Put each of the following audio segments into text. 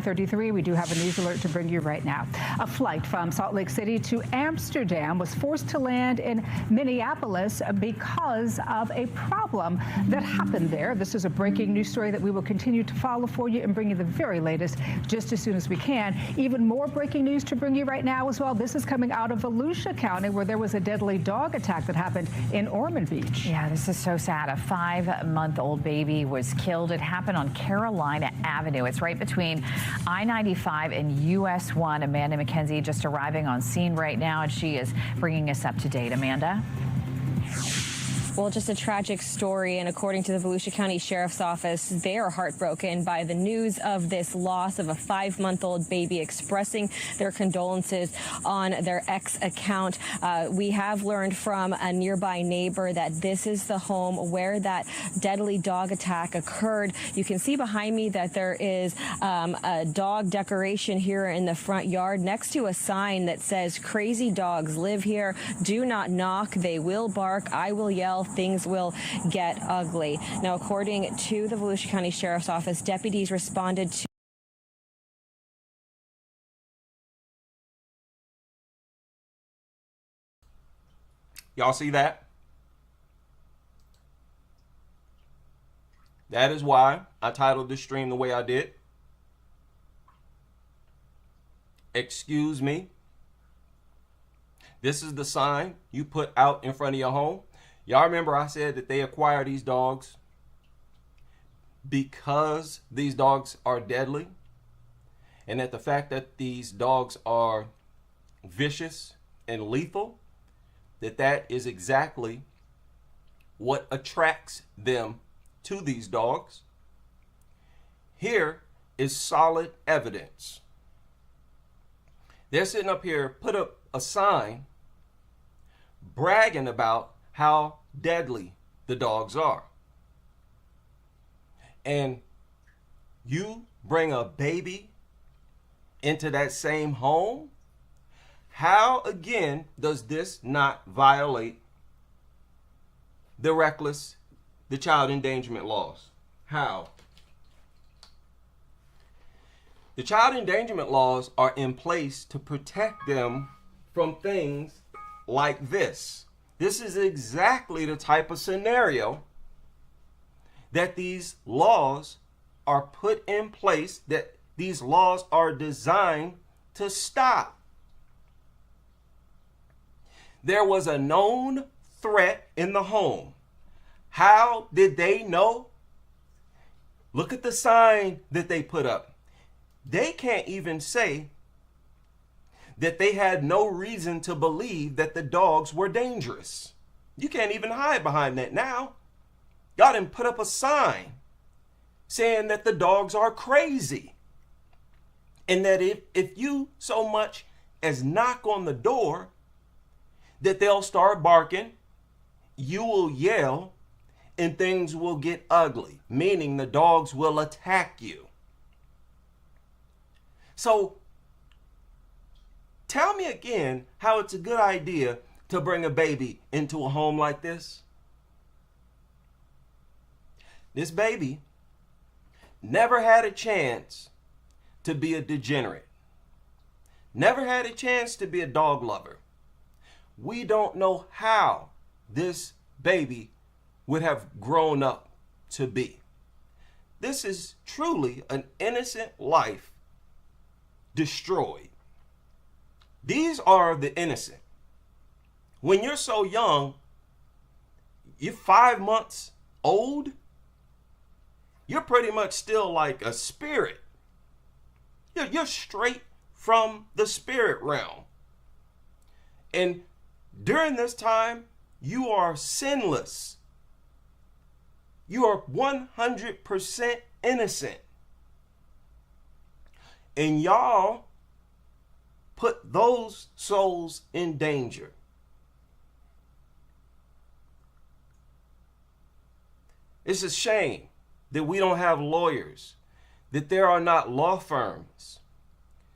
9:33, we do have a news alert to bring you right now. A flight from Salt Lake City to Amsterdam was forced to land in Minneapolis because of a problem that happened there. This is a breaking news story that we will continue to follow for you and bring you the very latest just as soon as we can. Even more breaking news to bring you right now as well. This is coming out of Volusia County, where there was a deadly dog attack that happened in Ormond Beach. Yeah, this is so sad. A 5-month-old baby was killed. It happened on Carolina Avenue. It's right between I-95 and US 1. Amanda McKenzie just arriving on scene right now, and she is bringing us up to date. Amanda? Well, just a tragic story, and according to the Volusia County Sheriff's Office, they are heartbroken by the news of this loss of a 5-month-old baby, expressing their condolences on their X account. We have learned from a nearby neighbor that this is the home where that deadly dog attack occurred. You can see behind me that there is a dog decoration here in the front yard next to a sign that says, "Crazy dogs live here. Do not knock. They will bark. I will yell. Things will get ugly." Now, according to the Volusia County Sheriff's Office, deputies responded to Y'all see that? That is why I titled this stream the way I did. Excuse me. This is the sign you put out in front of your home. Y'all remember I said that they acquire these dogs because these dogs are deadly, and that the fact that these dogs are vicious and lethal, that is exactly what attracts them to these dogs. Here is solid evidence. They're sitting up here, put up a sign bragging about how deadly the dogs are. And you bring a baby into that same home? How, again, does this not violate the child endangerment laws? How? The child endangerment laws are in place to protect them from things like this. This is exactly the type of scenario that these laws are put in place, that these laws are designed to stop. There was a known threat in the home. How did they know? Look at the sign that they put up. They can't even say that they had no reason to believe that the dogs were dangerous. You can't even hide behind that now. Y'all done put up a sign saying that the dogs are crazy, and that if you so much as knock on the door, that they'll start barking, you will yell, and things will get ugly, meaning the dogs will attack you. So tell me again how it's a good idea to bring a baby into a home like this. This baby never had a chance to be a degenerate, never had a chance to be a dog lover. We don't know how this baby would have grown up to be. This is truly an innocent life destroyed. These are the innocent. When you're so young, you're 5 months old, you're pretty much still like a spirit. You're straight from the spirit realm. And during this time, you are sinless. You are 100% innocent. And y'all put those souls in danger. It's a shame that we don't have lawyers, that there are not law firms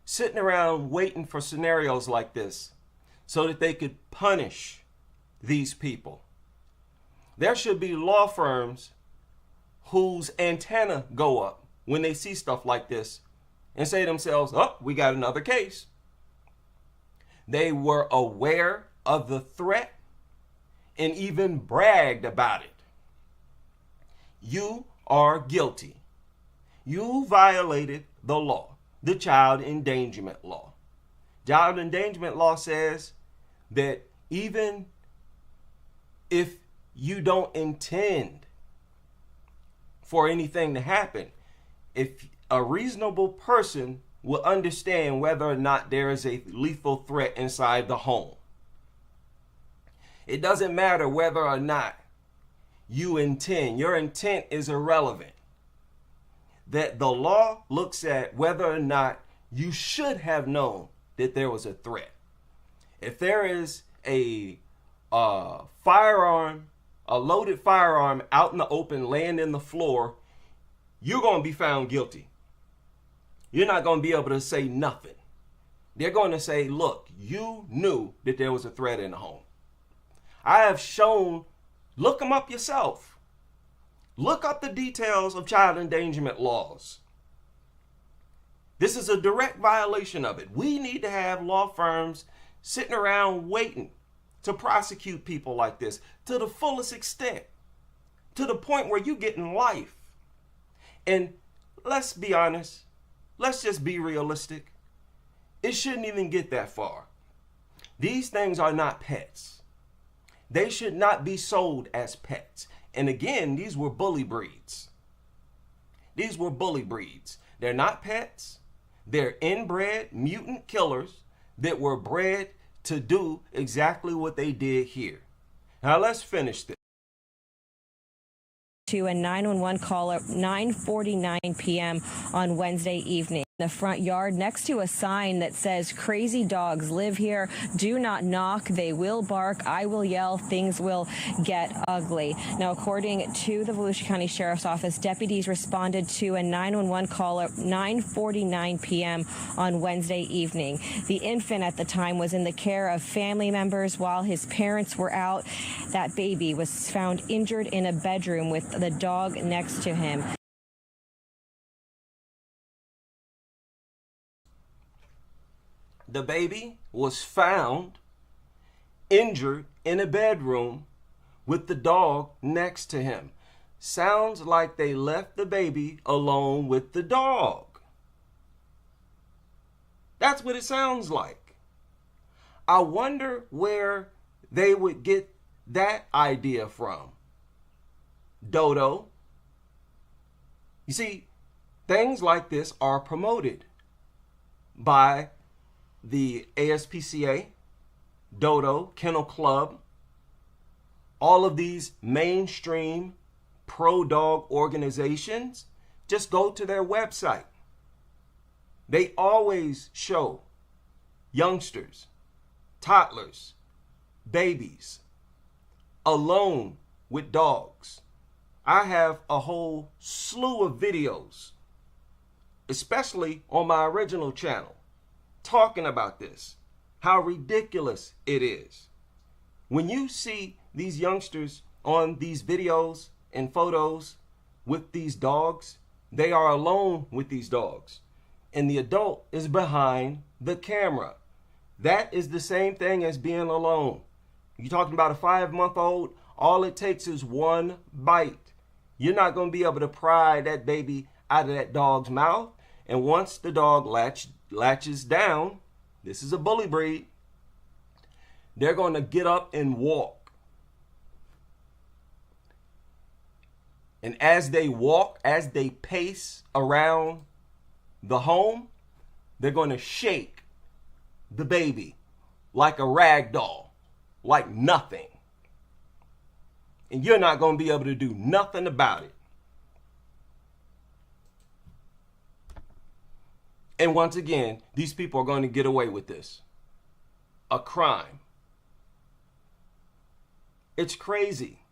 sitting around waiting for scenarios like this so that they could punish these people. There should be law firms whose antenna go up when they see stuff like this and say to themselves, oh, we got another case. They were aware of the threat and even bragged about it. You are guilty. You violated the law, the child endangerment law. Child endangerment law says that even if you don't intend for anything to happen, if a reasonable person will understand whether or not there is a lethal threat inside the home. It doesn't matter whether or not you intend. Your intent is irrelevant. That the law looks at whether or not you should have known that there was a threat. If there is a firearm, a loaded firearm out in the open, laying in the floor, you're going to be found guilty. You're not going to be able to say nothing. They're going to say, look, you knew that there was a threat in the home. I have shown, look them up yourself. Look up the details of child endangerment laws. This is a direct violation of it. We need to have law firms sitting around waiting to prosecute people like this to the fullest extent, to the point where you get in life. And let's be honest, let's just be realistic. It shouldn't even get that far. These things are not pets. They should not be sold as pets. And again, these were bully breeds. These were bully breeds. They're not pets. They're inbred mutant killers that were bred to do exactly what they did here. Now let's finish this. To a 911 call at 9:49 p.m. on Wednesday evening. The front yard next to a sign that says crazy dogs live here, do not knock, they will bark, I will yell, things will get ugly. Now, according to the Volusia County Sheriff's Office, deputies responded to a 911 call at 9:49 p.m. on Wednesday evening. The infant at the time was in the care of family members while his parents were out. That baby was found injured in a bedroom with the dog next to him. The baby was found injured in a bedroom with the dog next to him. Sounds like they left the baby alone with the dog. That's what it sounds like. I wonder where they would get that idea from. Dodo. You see, things like this are promoted by the ASPCA, Dodo, Kennel Club, all of these mainstream pro-dog organizations. Just go to their website. They always show youngsters, toddlers, babies alone with dogs. I have a whole slew of videos, especially on my original channel, talking about this, how ridiculous it is. When you see these youngsters on these videos and photos with these dogs, they are alone with these dogs, and the adult is behind the camera. That is the same thing as being alone. You're talking about a 5-month-old, all it takes is one bite. You're not going to be able to pry that baby out of that dog's mouth, and once the dog latches down, this is a bully breed, they're going to get up and walk. And as they walk, as they pace around the home, they're going to shake the baby like a rag doll, like nothing. And you're not going to be able to do nothing about it. And once again, these people are going to get away with this. A crime. It's crazy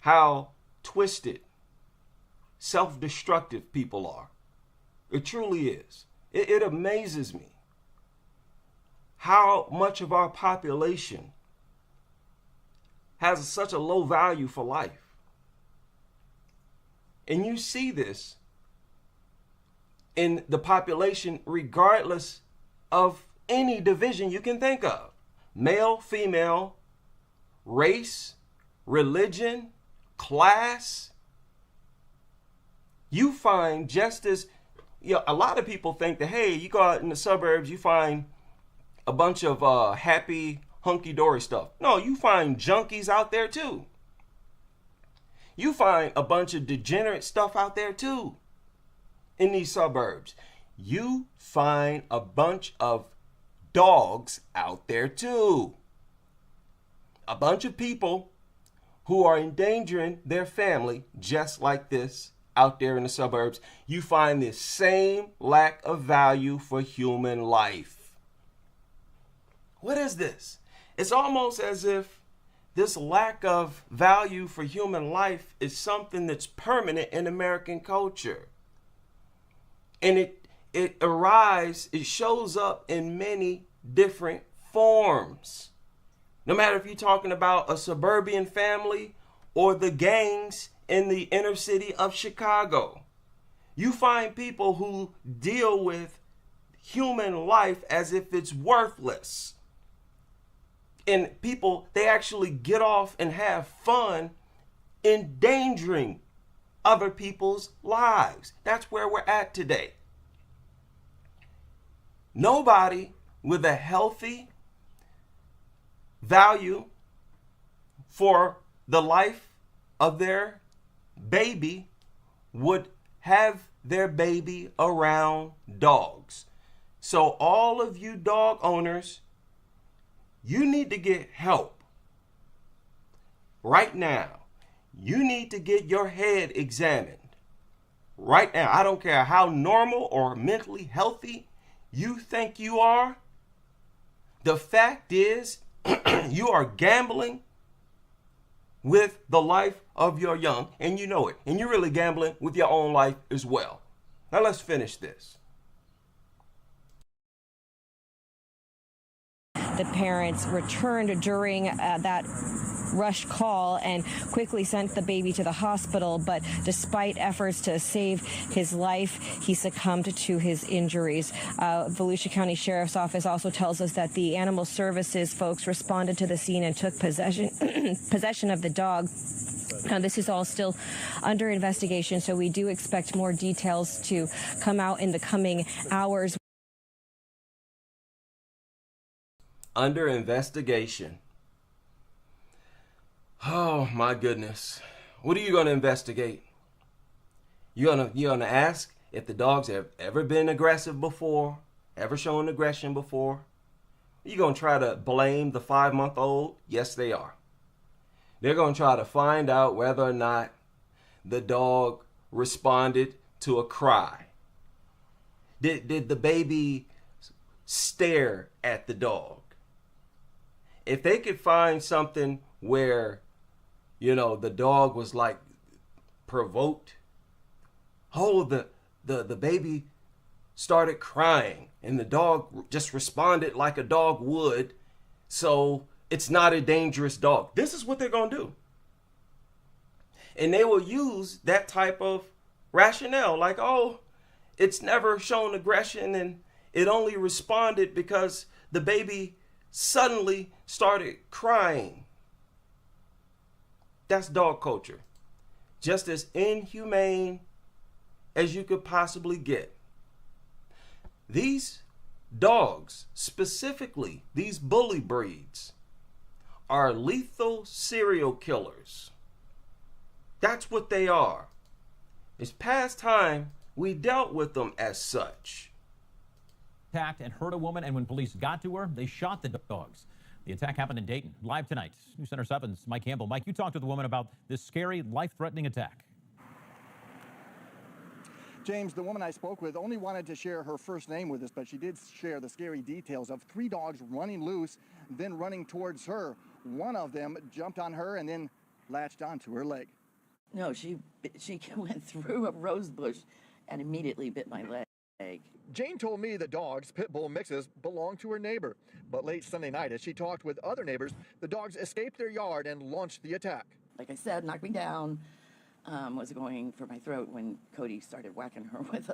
how twisted, self-destructive people are. It truly is. It amazes me how much of our population has such a low value for life. And you see this in the population, regardless of any division you can think of. Male, female, race, religion, class. You find just as, a lot of people think that, hey, you go out in the suburbs, you find a bunch of happy, hunky-dory stuff. No, you find junkies out there too. You find a bunch of degenerate stuff out there too in these suburbs. You find a bunch of dogs out there too. A bunch of people who are endangering their family just like this out there in the suburbs. You find this same lack of value for human life. What is this? It's almost as if this lack of value for human life is something that's permanent in American culture. And it shows up in many different forms. No matter if you're talking about a suburban family or the gangs in the inner city of Chicago, you find people who deal with human life as if it's worthless. And people, they actually get off and have fun endangering other people's lives. That's where we're at today. Nobody with a healthy value for the life of their baby would have their baby around dogs. So all of you dog owners, you need to get help right now. You need to get your head examined right now. I don't care how normal or mentally healthy you think you are. The fact is, you are gambling with the life of your young, and you know it. And you're really gambling with your own life as well. Now let's finish this. The parents returned during that rush call and quickly sent the baby to the hospital, but despite efforts to save his life, he succumbed to his injuries. Volusia County Sheriff's Office also tells us that the animal services folks responded to the scene and took possession of the dog. Now, this is all still under investigation, so we do expect more details to come out in the coming hours. Under investigation. Oh my goodness. What are you going to investigate? You're going to ask if the dogs have ever been aggressive before, ever shown aggression before? You're going to try to blame the 5-month-old? Yes, they are. They're going to try to find out whether or not the dog responded to a cry. Did the baby stare at the dog? If they could find something where, the dog was like provoked, the baby started crying and the dog just responded like a dog would, so it's not a dangerous dog. This is what they're going to do. And they will use that type of rationale, like, oh, it's never shown aggression and it only responded because the baby suddenly started crying. That's dog culture. Just as inhumane as you could possibly get. These dogs, specifically these bully breeds, are lethal serial killers. That's what they are. It's past time we dealt with them as such. Attacked and hurt a woman, and when police got to her, they shot the dogs. The attack happened in Dayton. Live tonight, News Center 7's Mike Campbell. Mike, you talked to the woman about this scary, life-threatening attack. James, the woman I spoke with only wanted to share her first name with us, but she did share the scary details of 3 dogs running loose, then running towards her. One of them jumped on her and then latched onto her leg. No, she went through a rose bush and immediately bit my leg. Jane told me the dogs, pit bull mixes, belonged to her neighbor. But late Sunday night, as she talked with other neighbors, the dogs escaped their yard and launched the attack. Like I said, knocked me down, was going for my throat when Cody started whacking her with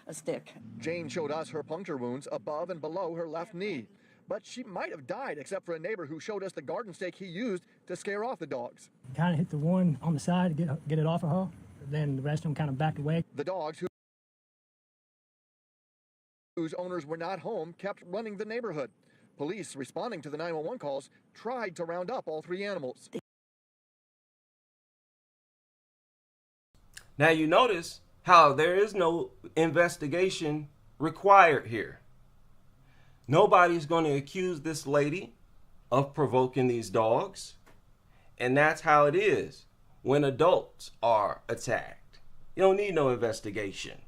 a stick. Jane showed us her puncture wounds above and below her left knee. But she might have died, except for a neighbor who showed us the garden stake he used to scare off the dogs. Kind of hit the one on the side to get it off of her. Then the rest of them kind of backed away. The dogs, whose owners were not home, kept running the neighborhood. Police, responding to the 911 calls, tried to round up all three animals. Now you notice how there is no investigation required here. Nobody's going to accuse this lady of provoking these dogs. And that's how it is when adults are attacked. You don't need no investigation.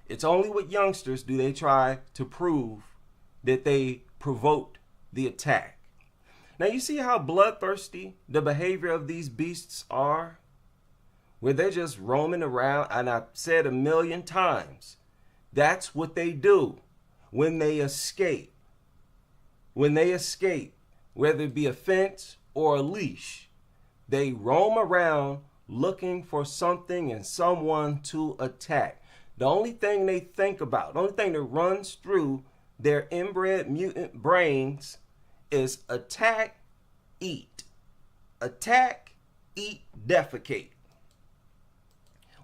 It's only with youngsters do they try to prove that they provoked the attack. Now you see how bloodthirsty the behavior of these beasts are? Where they're just roaming around, and I've said 1,000,000 times, that's what they do when they escape. When they escape, whether it be a fence or a leash, they roam around looking for something and someone to attack. The only thing they think about, the only thing that runs through their inbred mutant brains is attack, eat. Attack, eat, defecate.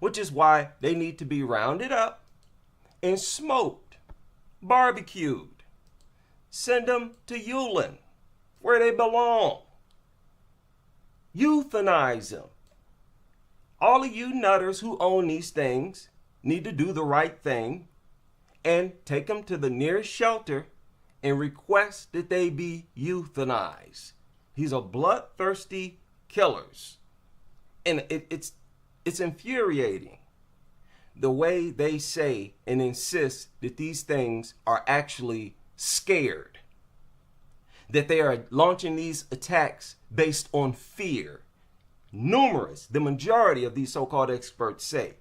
Which is why they need to be rounded up and smoked, barbecued. Send them to Yulin, where they belong. Euthanize them. All of you nutters who own these things need to do the right thing and take them to the nearest shelter and request that they be euthanized. These are bloodthirsty killers. And it's infuriating the way they say and insist that these things are actually scared, that they are launching these attacks based on fear. Numerous, the majority of these so-called experts say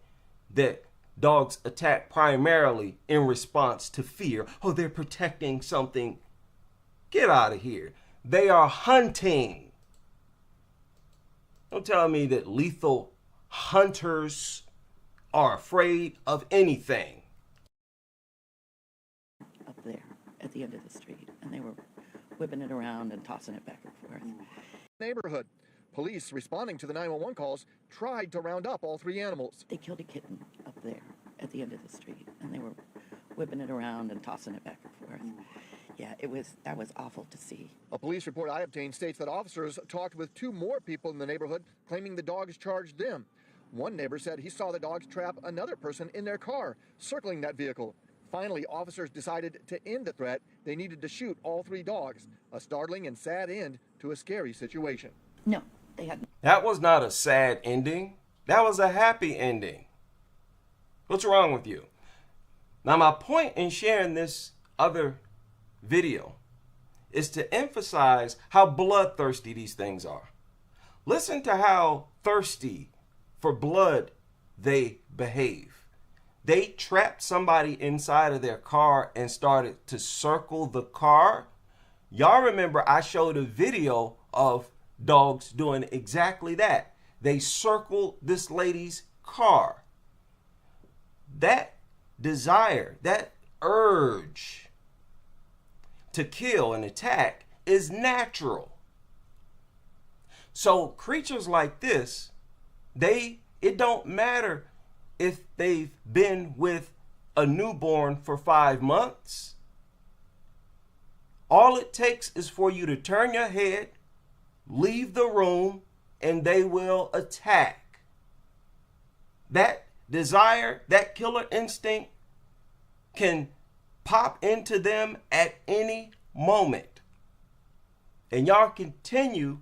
that dogs attack primarily in response to fear. Oh, they're protecting something. Get out of here. They are hunting. Don't tell me that lethal hunters are afraid of anything. Up there at the end of the street, and they were whipping it around and tossing it back and forth. Neighborhood. Police, responding to the 911 calls, tried to round up all three animals. They killed a kitten up there at the end of the street, and they were whipping it around and tossing it back and forth. Yeah, that was awful to see. A police report I obtained states that officers talked with 2 more people in the neighborhood, claiming the dogs charged them. One neighbor said he saw the dogs trap another person in their car, circling that vehicle. Finally, officers decided to end the threat. They needed to shoot all 3 dogs. A startling and sad end to a scary situation. No, they hadn't. That was not a sad ending. That was a happy ending. What's wrong with you? Now, my point in sharing this other video is to emphasize how bloodthirsty these things are. Listen to how thirsty for blood they behave. They trapped somebody inside of their car and started to circle the car. Y'all remember I showed a video of dogs doing exactly that. They circled this lady's car. That desire, that urge to kill and attack is natural. So creatures like this, it don't matter if they've been with a newborn for 5 months. All it takes is for you to turn your head, leave the room, and they will attack. That desire, that killer instinct can pop into them at any moment. And y'all continue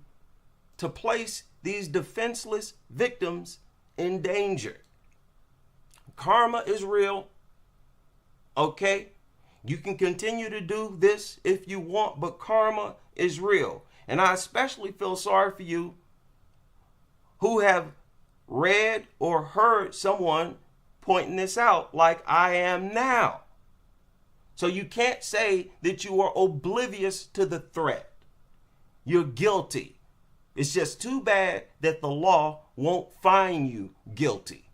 to place these defenseless victims in danger. Karma is real. Okay? You can continue to do this if you want, but karma is real. And I especially feel sorry for you who have read or heard someone pointing this out like I am now. So you can't say that you are oblivious to the threat. You're guilty. It's just too bad that the law won't find you guilty.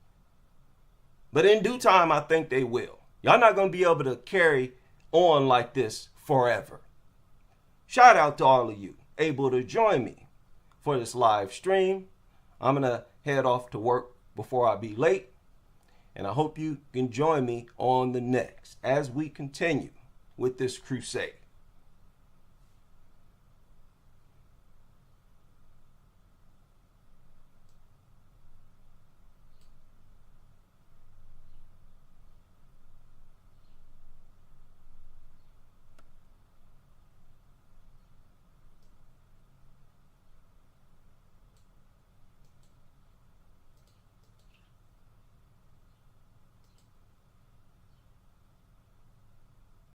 But in due time, I think they will. Y'all not going to be able to carry on like this forever. Shout out to all of you able to join me for this live stream. I'm going to head off to work before I be late. And I hope you can join me on the next as we continue with this crusade.